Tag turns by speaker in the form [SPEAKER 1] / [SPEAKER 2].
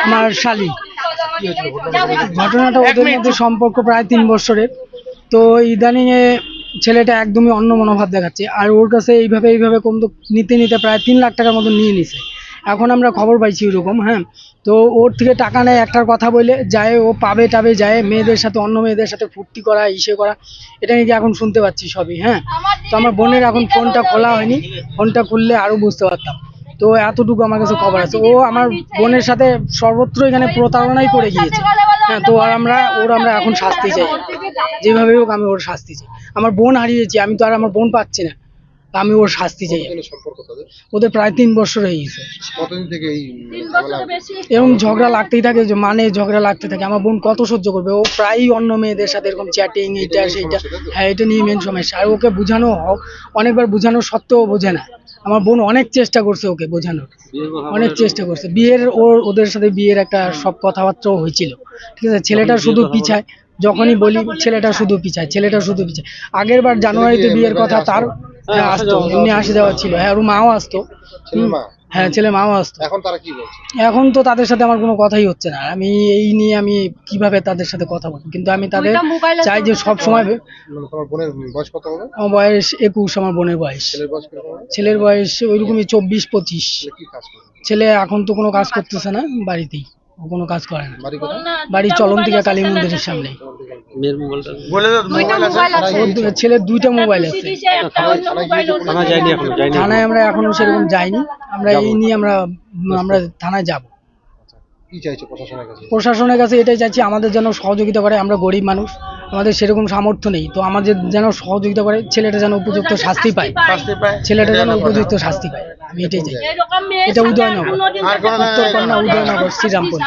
[SPEAKER 1] আমার শালী ঘটনাটা ওদের মধ্যে সম্পর্ক প্রায় 3 বছরের। তো ইদানিং এ ছেলেটা একদমই অন্য মনোভাব দেখাচ্ছে, আর ওর কাছে এইভাবে কম নিতে নিতে প্রায় 3 লাখ টাকার মতো নিয়ে নিছে। এখন আমরা খবর পাইছি ওরকম, হ্যাঁ। তো ওর থেকে টাকা নেয়, একটার কথা বলে যায়, ও পাবে টাবে যায়, মেয়েদের সাথে অন্য মেয়েদের সাথে ফুর্তি করা, ইসে করা, এটা নাকি এখন শুনতে পাচ্ছি সবই, হ্যাঁ। তো আমার বোনের এখন ফোনটা খোলা হয়নি, ফোনটা খুললে আরো বুঝতে পারতাম। তো এতটুকু আমার কাছে খবর আছে, ও আমার বোনের সাথে সর্বত্র এখানে প্রতারণাই করে গিয়েছে, হ্যাঁ। তো আর আমরা এখন শাস্তি চাই, যেভাবে হোক আমি ওর শাস্তি চাই। আমার বোন হারিয়েছি, আমি তো আর আমার বোন পাচ্ছি না, আমি ওর শাস্তি চাই। ওদের প্রায় 3 বছর হয়ে গেছে। এরকম ঝগড়া লাগতেই থাকে, মানে ঝগড়া লাগতে থাকে। আমার বোন কত সহ্য করবে? ও প্রায়ই অন্য মেয়েদের সাথে এরকম চ্যাটিং, এইটা সেইটা, হ্যাঁ, এটা নিয়ে মেন সমস্যা। আর ওকে বোঝানো অনেকবার বোঝানো সত্ত্বেও বোঝে না। আমার বোন অনেক চেষ্টা করছে ওকে বোঝানোর, অনেক চেষ্টা করছে। ওদের সাথে বিয়ের একটা সব কথাবার্তাও হয়েছিল, ঠিক আছে। ছেলেটা শুধু পিছায়, যখনই বলি ছেলেটা শুধু পিছায়। আগের বার জানুয়ারিতে বিয়ের কথা, তার আসতো, এমনি আসে যাওয়া ছিল, হ্যাঁ। ওর মাও আসতো, হ্যাঁ, ছেলে মাও আসতো। এখন তো তাদের সাথে আমার কোনো কথাই হচ্ছে না। আমি এই নিয়ে আমি কিভাবে তাদের সাথে কথা বলবো? কিন্তু আমি তাদের চাই যে সব সময়। আমার বয়স 21, আমার বোনের বয়স। ছেলের বয়স ওইরকমই 24-25। ছেলে এখন তো কোনো কাজ করতেছে না, বাড়িতেই, কোনো কাজ করে না। বাড়ি চলন্তিকা কালী মন্দিরের সামনে। ছেলের 2টা মোবাইল আছে। থানায় আমরা এখনো সেরকম যাইনি। আমরা এই নিয়ে আমরা থানায় যাব। প্রশাসনের কাছে এটাই চাইছি, আমাদের যেন সহযোগিতা করে। আমরা গরিব মানুষ, আমাদের সেরকম সামর্থ্য নেই, তো আমাদের যেন সহযোগিতা করে। ছেলেটা যেন উপযুক্ত শাস্তি পায়, আমি এটাই চাই। এটা উদয়নগর, উত্তরকন্যা, উদয়নগর, শ্রীরামপুর।